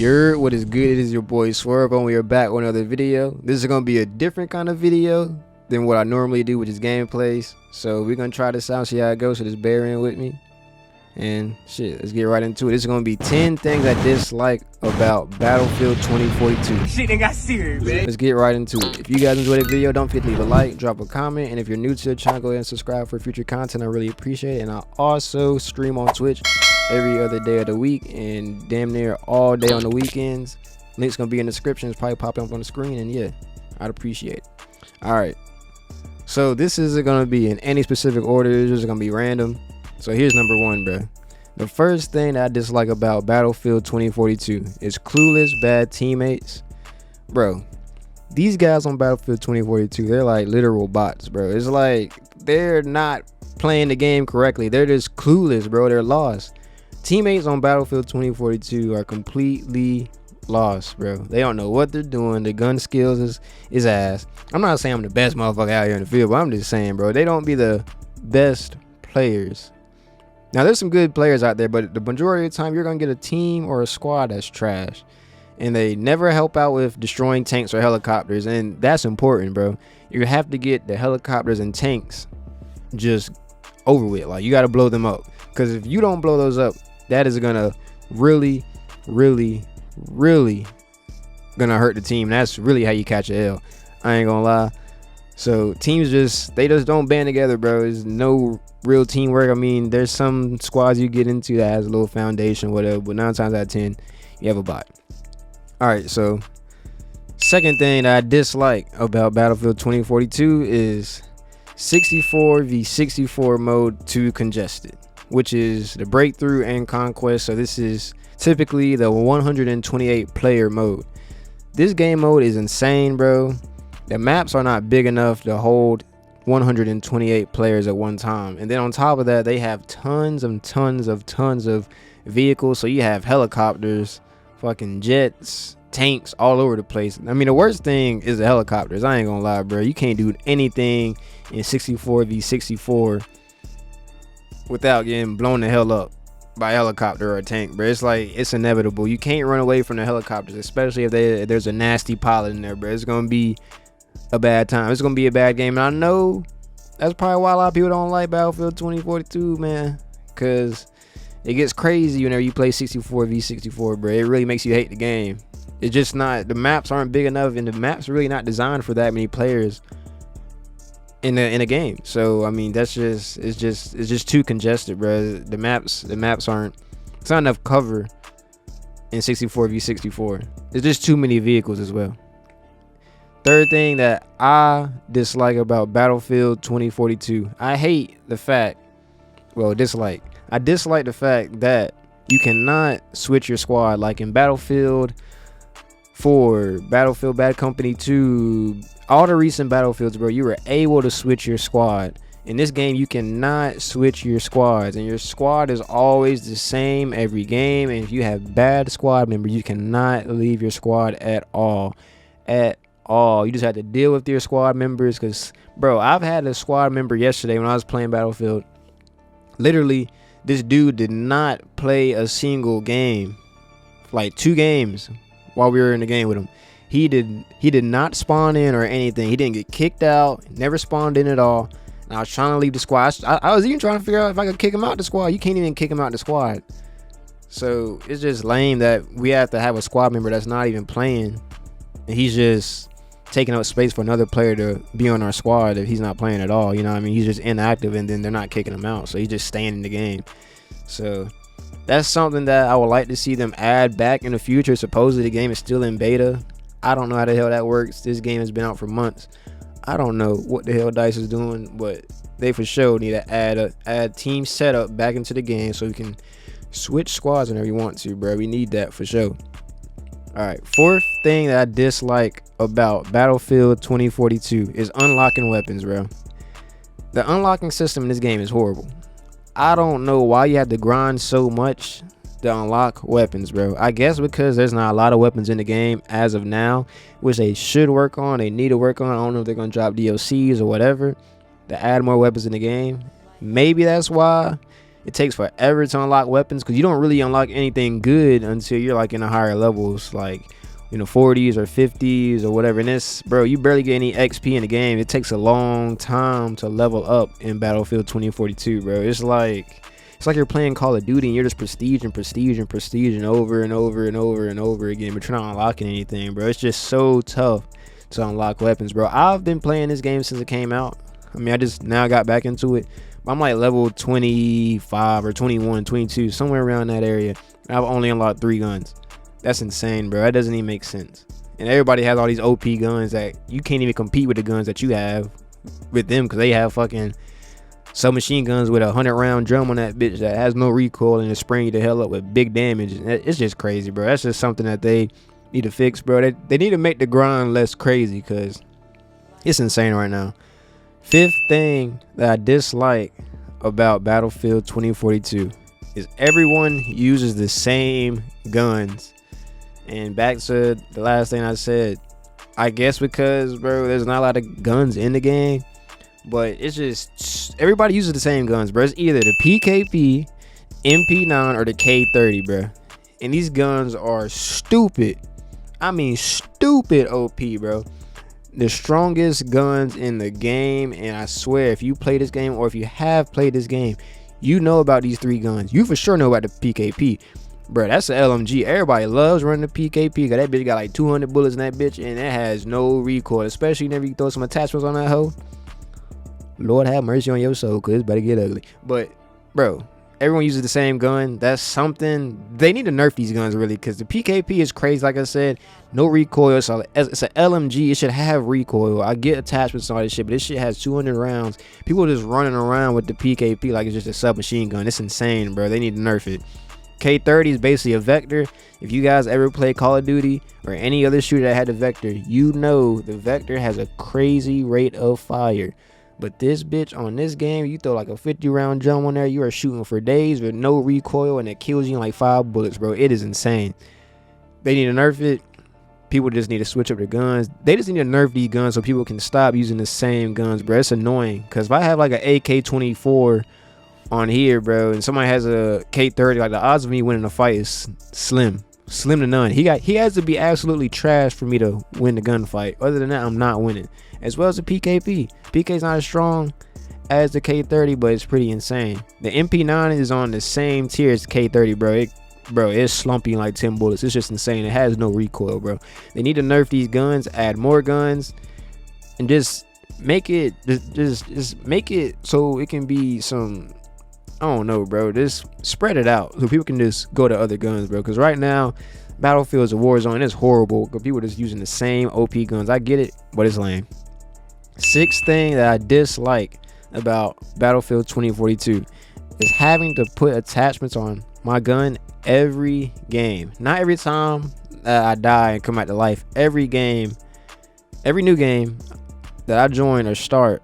What is good? It is your boy Swerve, and we are back with another video. This is gonna be a different kind of video than what I normally do, which is gameplays. So we're gonna try this out, see how it goes. So just bear in with me, and shit, let's get right into it. This is gonna be 10 things I dislike about Battlefield 2042. Shit ain't got serious, man. Let's get right into it. If you guys enjoyed the video, don't forget to leave a like, drop a comment, and if you're new to the channel, go ahead and subscribe for future content. I really appreciate it. And I also stream on Twitch every other day of the week and damn near all day on the weekends. Link's gonna be in the description. It's probably popping up on the screen, and yeah, I'd appreciate it. All right, so this isn't gonna be in any specific order. It's just gonna be random. So here's number one, bro. The first thing that I dislike about Battlefield 2042 is clueless bad teammates. Bro, these guys on Battlefield 2042, they're like literal bots, bro. It's like they're not playing the game correctly. They're just clueless, bro. They're lost. Teammates on Battlefield 2042 are completely lost, bro. They don't know what they're doing. The gun skills is ass. I'm not saying I'm the best motherfucker out here in the field, but I'm just saying, bro, they don't be the best players. Now, there's some good players out there, but the majority of the time, you're going to get a team or a squad that's trash. And they never help out with destroying tanks or helicopters. And that's important, bro. You have to get the helicopters and tanks just over with. Like, you got to blow them up. Because if you don't blow those up, that is going to really gonna hurt the team. That's really how you catch a L. I ain't gonna lie. So teams they just don't band together, bro. There's no real teamwork. I mean, there's some squads you get into that has a little foundation, whatever, but 9 times out of 10 you have a bot. All right, so second thing that I dislike about Battlefield 2042 is 64v64 mode too congested, which is the breakthrough and conquest. So this is typically the 128 player mode. This game mode is insane, bro. The maps are not big enough to hold 128 players at one time, and then on top of that, they have tons of vehicles. So you have helicopters, fucking jets, tanks all over the place. I mean, the worst thing is the helicopters. I ain't gonna lie, bro. You can't do anything in 64v64 without getting blown the hell up by a helicopter or a tank, bro. It's like, it's inevitable. You can't run away from the helicopters, especially if there's a nasty pilot in there, bro. It's gonna be a bad time. It's gonna be a bad game, and I know that's probably why a lot of people don't like Battlefield 2042, man, because it gets crazy whenever you play 64v64, bro. It really makes you hate the game. It's just not, the maps aren't big enough, and the maps are really not designed for that many players in a game. So I mean, that's just it's just too congested, bro. The maps aren't, it's not enough cover in 64v64. There's just too many vehicles as well. Third thing that I dislike about Battlefield 2042, I dislike the fact that you cannot switch your squad like in Battlefield 4, Battlefield Bad Company 2, all the recent Battlefields, bro. You were able to switch your squad. In this game, you cannot switch your squads, and your squad is always the same every game. And if you have bad squad members, you cannot leave your squad at all. You just have to deal with your squad members. Because, bro, I've had a squad member yesterday when I was playing Battlefield. Literally, this dude did not play a single game, like 2 games while we were in the game with him. He did not spawn in or anything. He didn't get kicked out, never spawned in at all. And I was trying to leave the squad. I was even trying to figure out if I could kick him out the squad. You can't even kick him out the squad. So it's just lame that we have to have a squad member that's not even playing, and he's just taking up space for another player to be on our squad if he's not playing at all. You know what I mean? He's just inactive, and then they're not kicking him out, so he's just staying in the game. So that's something that I would like to see them add back in the future. Supposedly the game is still in beta. I don't know how the hell that works. This game has been out for months. I don't know what the hell DICE is doing, but they for sure need to add team setup back into the game so you can switch squads whenever you want to, bro. We need that for sure. All right, fourth thing that I dislike about Battlefield 2042 is unlocking weapons, bro. The unlocking system in this game is horrible. I don't know why you have to grind so much to unlock weapons, bro. I guess because there's not a lot of weapons in the game as of now, which they should work on. They need to work on. I don't know if they're gonna drop DLCs or whatever to add more weapons in the game. Maybe that's why It takes forever to unlock weapons because you don't really unlock anything good until you're like in the higher levels, like 40s or 50s or whatever. And this, bro, you barely get any XP in the game. It takes a long time to level up in Battlefield 2042, bro. It's like you're playing Call of Duty and you're just prestige and over and over and over and over again, but you're not unlocking anything, bro. It's just so tough to unlock weapons, bro. I've been playing this game since it came out. I mean, I just now got back into it. I'm like level 25 or 21, 22, somewhere around that area. I've only unlocked 3 guns. That's insane, bro. That doesn't even make sense. And everybody has all these OP guns that you can't even compete with the guns that you have with them, because they have fucking submachine guns with a 100-round drum on that bitch that has no recoil and is spraying you the hell up with big damage. It's just crazy, bro. That's just something that they need to fix, bro. They need to make the grind less crazy, because it's insane right now. 5th thing that I dislike about Battlefield 2042 is everyone uses the same guns. And back to the last thing I said, I guess because, bro, there's not a lot of guns in the game, but it's just everybody uses the same guns, bro. It's either the PKP, MP9, or the K30, bro. And these guns are stupid. I mean, stupid OP, bro. The strongest guns in the game, and I swear, if you play this game or if you have played this game, you know about these 3 guns. You for sure know about the PKP, bro. That's an LMG. Everybody loves running the PKP because that bitch got like 200 bullets in that bitch, and it has no recoil, especially whenever you throw some attachments on that hoe. Lord have mercy on your soul, because it's about to get ugly. But, bro, everyone uses the same gun. That's something they need to nerf these guns, really, because the PKP is crazy. Like I said, no recoil. So it's an LMG. It should have recoil. I get attachments and all this shit, but this shit has 200 rounds. People just running around with the PKP like it's just a submachine gun. It's insane, bro. They need to nerf it. K30 is basically a vector. If you guys ever play Call of Duty or any other shooter that had a vector, you know the vector has a crazy rate of fire. But this bitch on this game, you throw like a 50-round drum on there, you are shooting for days with no recoil, and it kills you in like 5 bullets, bro. It is insane. They need to nerf it. People just need to switch up their guns. They just need to nerf these guns so people can stop using the same guns, bro. It's annoying, because if I have like an AK-24 on here, bro, and somebody has a K30, like the odds of me winning a fight is slim to none. He has to be absolutely trash for me to win the gunfight. Other than that, I'm not winning. As well as the PKP. PK's not as strong as the K30, but it's pretty insane. The MP9 is on the same tier as the K30, bro. It's slumping like 10 bullets. It's just insane. It has no recoil, bro. They need to nerf these guns, add more guns, and just make it just make it so it can be some, I don't know, bro. Just spread it out so people can just go to other guns, bro. Because right now, Battlefield's a war zone. It's horrible because people are just using the same OP guns. I get it, but it's lame. 6th thing that I dislike about Battlefield 2042 is having to put attachments on my gun every game. Not every time I die and come back to life. Every game, every new game that I join or start,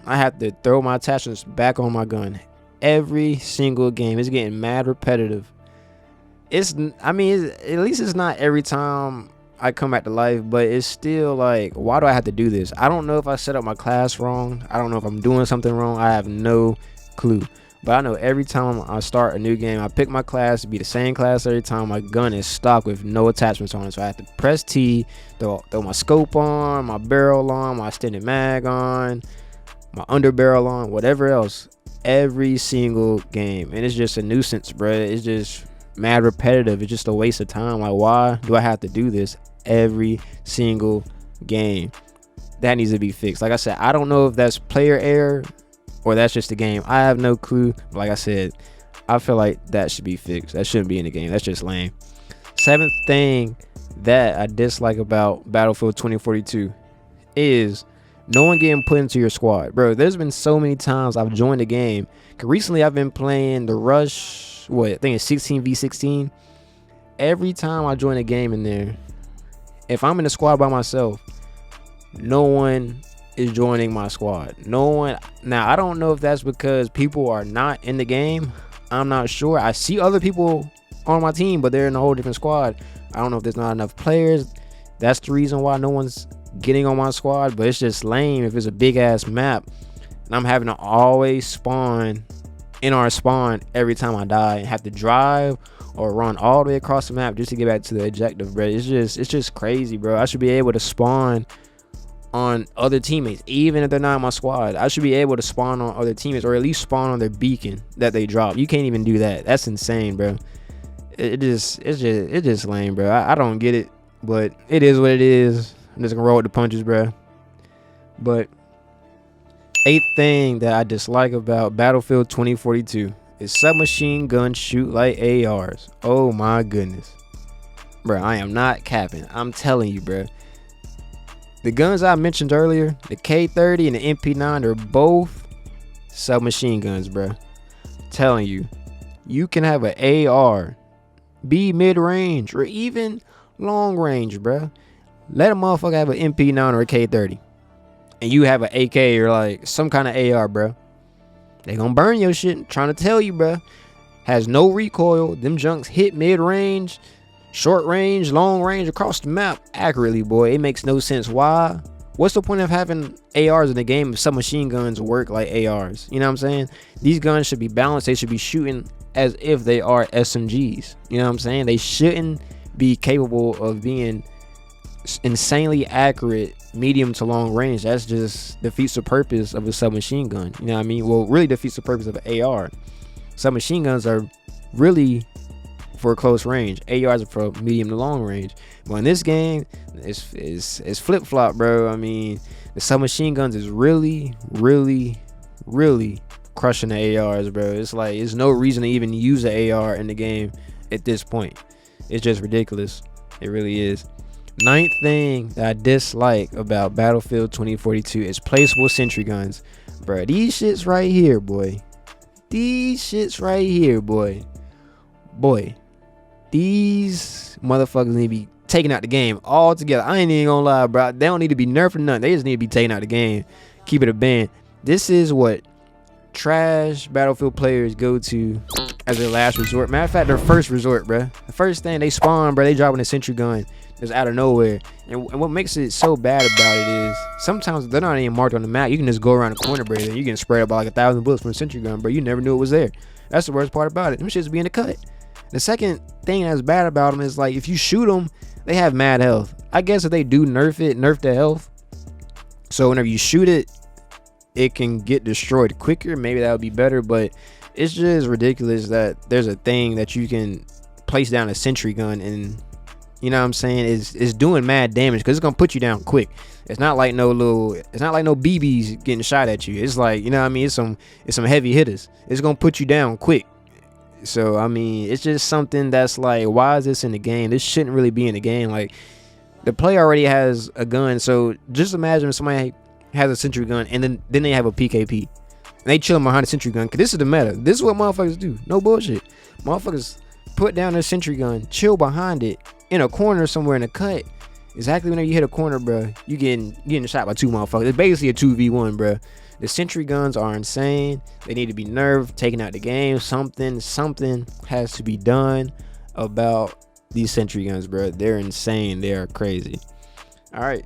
I have to throw my attachments back on my gun. Every single game. It's getting mad repetitive. At least it's not every time I come back to life, but it's still like, why do I have to do this? I don't know if I set up my class wrong. I don't know if I'm doing something wrong. I have no clue. But I know every time I start a new game, I pick my class to be the same class every time. My gun is stock with no attachments on it. So I have to press T, throw my scope on, my barrel on, my extended mag on, my underbarrel on, whatever else. Every single game. And it's just a nuisance, bro. It's just mad repetitive. It's just a waste of time. Like, why do I have to do this every single game? That needs to be fixed. Like I said, I don't know if that's player error or that's just the game. I have no clue. Like I said, I feel like that should be fixed. That shouldn't be in the game. That's just lame. 7th thing that I dislike about Battlefield 2042 is no one getting put into your squad. Bro, there's been so many times I've joined the game. Recently, I've been playing the Rush, I think it's 16v16. Every time I join a game in there, if I'm in a squad by myself, no one is joining my squad. No one. Now, I don't know if that's because people are not in the game. I'm not sure. I see other people on my team, but they're in a whole different squad. I don't know if there's not enough players. That's the reason why no one's getting on my squad. But it's just lame if it's a big ass map and I'm having to always spawn in our spawn every time I die and have to drive or run all the way across the map just to get back to the objective, bro. It's just crazy, bro. I should be able to spawn on other teammates, even if they're not in my squad. I should be able to spawn on other teammates, or at least spawn on their beacon that they drop. You can't even do that. That's insane, bro. It's just lame, bro. I don't get it, but it is what it is. I'm just gonna roll with the punches, bro. But 8th thing that I dislike about Battlefield 2042 is submachine guns shoot like ARs. Oh my goodness, bro. I am not capping. I'm telling you, bro. The guns I mentioned earlier, the K30 and the MP9, they're both submachine guns, bro. I'm telling you, you can have an AR, be mid-range, or even long range, bro. Let a motherfucker have an MP9 or a K30, and you have an AK or like some kind of AR, bro. They gonna burn your shit. I'm trying to tell you, bro. Has no recoil. Them junks hit mid-range, short range, long range, across the map accurately, boy. It makes no sense. Why? What's the point of having ARs in the game if submachine guns work like ARs? You know what I'm saying? These guns should be balanced. They should be shooting as if they are SMGs. You know what I'm saying? They shouldn't be capable of being insanely accurate medium to long range. That's just defeats the purpose of a submachine gun. You know what I mean? Well, really defeats the purpose of an AR. Submachine guns are really for close range. ARs are for medium to long range. But in this game, it's flip-flop, bro. I mean, the submachine guns is really crushing the ARs, bro. It's like there's no reason to even use an AR in the game at this point. It's just ridiculous. It really is. 9th thing that I dislike about Battlefield 2042 is placeable sentry guns, bro. These shits right here, boy. These shits right here, boy. These motherfuckers need to be taken out the game altogether. I ain't even gonna lie, bro. They don't need to be nerfed or nothing. They just need to be taken out the game. Keep it a ban. This is what trash Battlefield players go to as their last resort. Matter of fact, their first resort, bro. The first thing they spawn, bro, they dropping a sentry gun just out of nowhere. And what makes it so bad about it is sometimes they're not even marked on the map. You can just go around the corner, bro, and you can spread up like 1,000 bullets from a sentry gun, bro. You never knew it was there. That's the worst part about it. Them shits be in the cut. The second thing that's bad about them is like if you shoot them, they have mad health. I guess if they do nerf the health, so whenever you shoot it, it can get destroyed quicker. Maybe that would be better, but it's just ridiculous that there's a thing that you can place down a sentry gun and, you know what I'm saying, is doing mad damage because it's gonna put you down quick. It's not like no BBs getting shot at you. It's like, you know what I mean, it's some heavy hitters. It's gonna put you down quick. So I mean, it's just something that's like, why is this in the game? This shouldn't really be in the game. Like, the player already has a gun, so just imagine if somebody has a sentry gun and then they have a PKP and they chilling behind a sentry gun, because this is the meta. This is what motherfuckers do. No bullshit. Motherfuckers put down their sentry gun, chill behind it in a corner somewhere in a cut. Exactly whenever you hit a corner, bro, you getting shot by two motherfuckers. It's basically a 2v1, bro. The sentry guns are insane. They need to be nerfed, taken out the game. Something has to be done about these sentry guns, bro. They're insane. They are crazy. All right,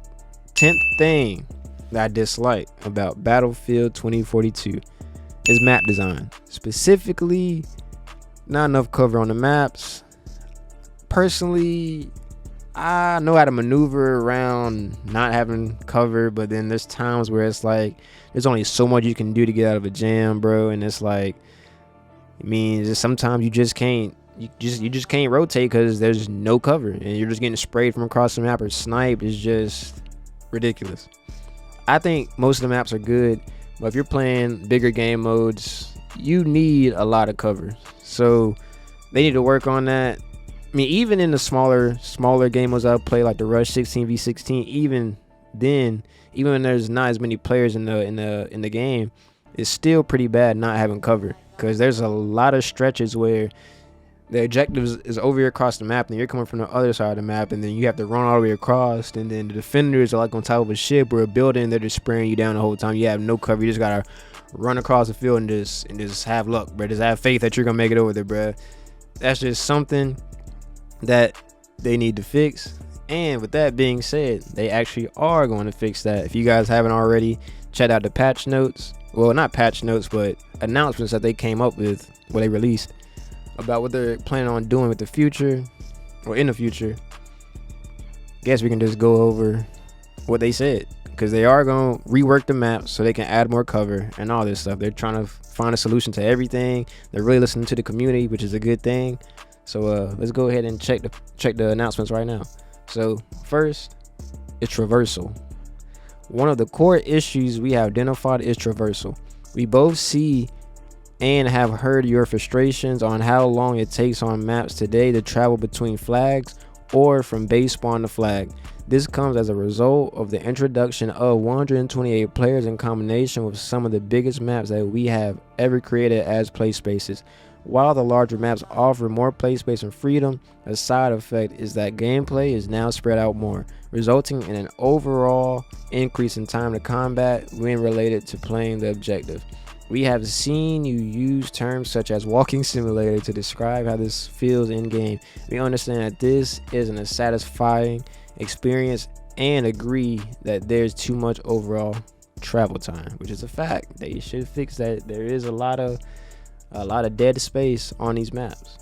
10th thing that I dislike about Battlefield 2042 is map design. Specifically, not enough cover on the maps. Personally, I know how to maneuver around not having cover, but then there's times where it's like there's only so much you can do to get out of a jam, bro. And it's like, it means sometimes you just can't rotate because there's no cover and you're just getting sprayed from across the map or sniped. It's just ridiculous. I think most of the maps are good, but if you're playing bigger game modes, you need a lot of cover. So they need to work on that. I mean, even in the smaller game modes I play, like the Rush 16v16, even then, even when there's not as many players in the game, it's still pretty bad not having cover, because there's a lot of stretches where the objective is over here across the map and you're coming from the other side of the map, and then you have to run all the way across, and then the defenders are like on top of a ship or a building. They're just spraying you down the whole time. You have no cover. You just gotta run across the field and just have luck, bro. Just have faith that you're gonna make it over there, bro. That's just something that they need to fix. And with that being said, they actually are going to fix that. If you guys haven't already, check out the patch notes well, not patch notes, but announcements that they came up with, what they released about what they're planning on doing with the future, or in the future. Guess we can just go over what they said, because they are going to rework the map so they can add more cover and all this stuff. They're trying to find a solution to everything. They're really listening to the community, which is a good thing. So let's go ahead and check the announcements right now. So first, it's traversal. One of the core issues we have identified is traversal. We both see and have heard your frustrations on how long it takes on maps today to travel between flags or from base spawn to flag. This comes as a result of the introduction of 128 players in combination with some of the biggest maps that we have ever created as play spaces. While the larger maps offer more play space and freedom, a side effect is that gameplay is now spread out more, resulting in an overall increase in time to combat when related to playing the objective. We have seen you use terms such as walking simulator to describe how this feels in game. We understand that this isn't a satisfying experience and agree that there's too much overall travel time, which is a fact. They should fix that. There is a lot of dead space on these maps.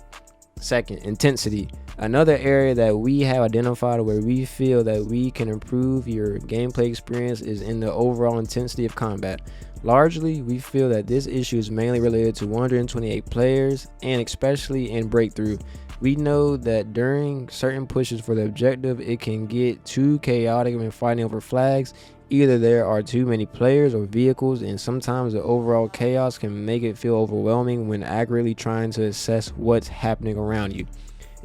Second, intensity. Another area that we have identified where we feel that we can improve your gameplay experience is in the overall intensity of combat. Largely, we feel that this issue is mainly related to 128 players, and especially in breakthrough. We know that during certain pushes for the objective, it can get too chaotic when fighting over flags. Either there are too many players or vehicles, and sometimes the overall chaos can make it feel overwhelming when accurately trying to assess what's happening around you.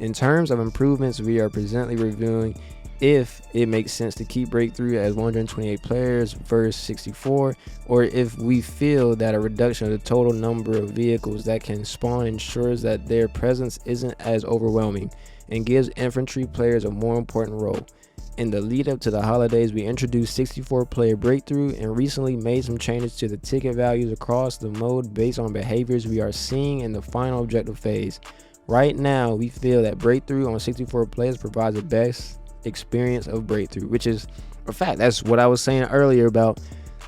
In terms of improvements, we are presently reviewing if it makes sense to keep breakthrough as 128 players versus 64, or if we feel that a reduction of the total number of vehicles that can spawn ensures that their presence isn't as overwhelming and gives infantry players a more important role. In the lead up to the holidays, we introduced 64 player breakthrough and recently made some changes to the ticket values across the mode based on behaviors we are seeing in the final objective phase. Right now, we feel that breakthrough on 64 players provides the best experience of breakthrough, which is a fact. That's what I was saying earlier about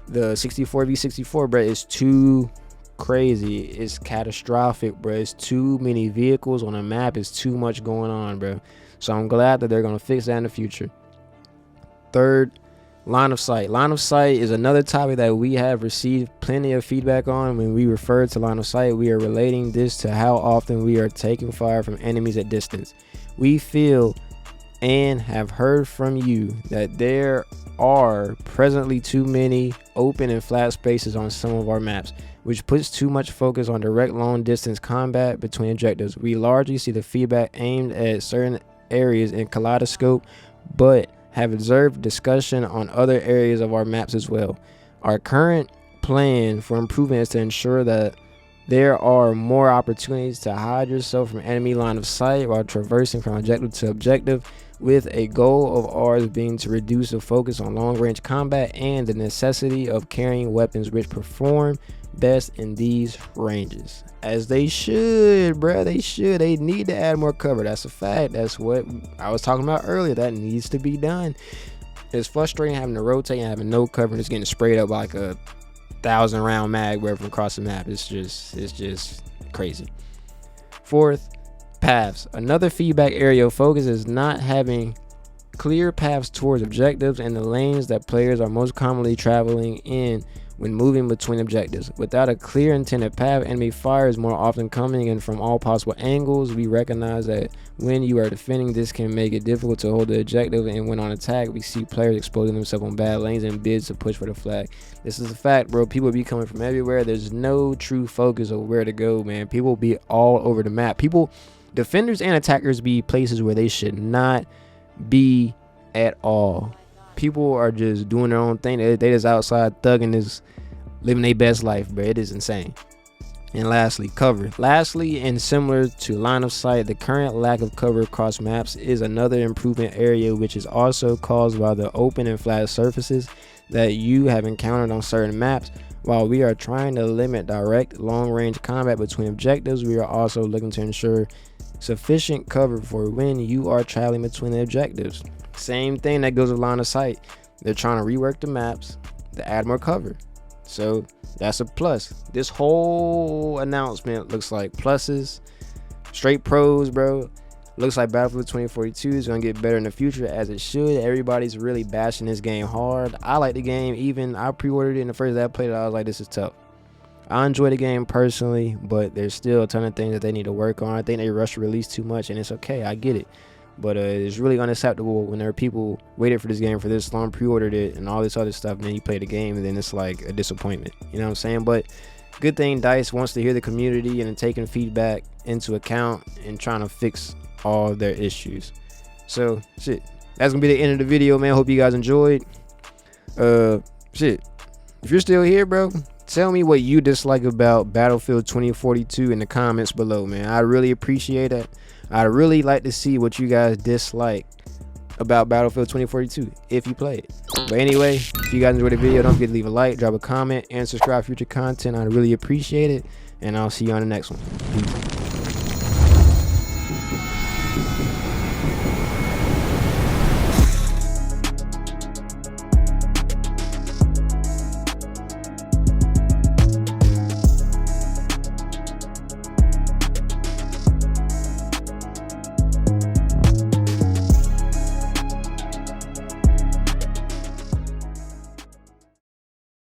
the 64v64, bro. It's too crazy. It's catastrophic, bro. It's too many vehicles on a map. It's too much going on, bro. So I'm glad that they're going to fix that in the future. Third, line of sight. Line of sight is another topic that we have received plenty of feedback on. When we refer to line of sight, we are relating this to how often we are taking fire from enemies at distance. We feel and have heard from you that there are presently too many open and flat spaces on some of our maps, which puts too much focus on direct long distance combat between objectives. We largely see the feedback aimed at certain areas in Kaleidoscope, but have observed discussion on other areas of our maps as well. Our current plan for improvement is to ensure that there are more opportunities to hide yourself from enemy line of sight while traversing from objective to objective, with a goal of ours being to reduce the focus on long range combat and the necessity of carrying weapons which perform best in these ranges. As they should, bruh. They need to add more cover. That's a fact. That's what I was talking about earlier. That needs to be done. It's frustrating having to rotate and having no cover and just getting sprayed up like a 1,000 round mag wherever from across the map. It's just crazy. Fourth, paths. Another feedback area of focus is not having clear paths towards objectives and the lanes that players are most commonly traveling in when moving between objectives. Without a clear intended path, enemy fire is more often coming in from all possible angles. We recognize that when you are defending, this can make it difficult to hold the objective, and when on attack, we see players exposing themselves on bad lanes and bids to push for the flag. This is a fact, bro. People be coming from everywhere. There's no true focus of where to go, man. People be all over the map. Defenders and attackers be places where they should not be at all. People are just doing their own thing. They just outside thugging, living their best life, bro. It is insane. And lastly, cover. Lastly, and similar to line of sight, the current lack of cover across maps is another improvement area, which is also caused by the open and flat surfaces that you have encountered on certain maps. While we are trying to limit direct long-range combat between objectives, we are also looking to ensure sufficient cover for when you are traveling between the objectives. Same thing that goes with line of sight. They're trying to rework the maps to add more cover. So That's a plus. This whole announcement looks like pluses, straight pros, bro. Looks like Battlefield 2042 is gonna get better in the future, as it should. Everybody's really bashing this game hard. I like the game. Even I pre-ordered it, and the first day I played it, I was like, this is tough. I enjoy the game personally, but there's still a ton of things that they need to work on. I think they rush release too much, and it's okay. I get it. But it's really unacceptable when there are people waited for this game for this long, pre-ordered it, and all this other stuff, and then you play the game, and then it's like a disappointment. You know what I'm saying? But good thing DICE wants to hear the community and taking feedback into account and trying to fix all of their issues. So shit, that's gonna be the end of the video, man. Hope you guys enjoyed. Shit, if you're still here, bro, tell me what you dislike about Battlefield 2042 in the comments below, man. I really appreciate it. I'd really like to see what you guys dislike about Battlefield 2042 if you play it. But anyway, if you guys enjoyed the video, don't forget to leave a like, drop a comment, and subscribe for future content. I'd really appreciate it, and I'll see you on the next one. Peace.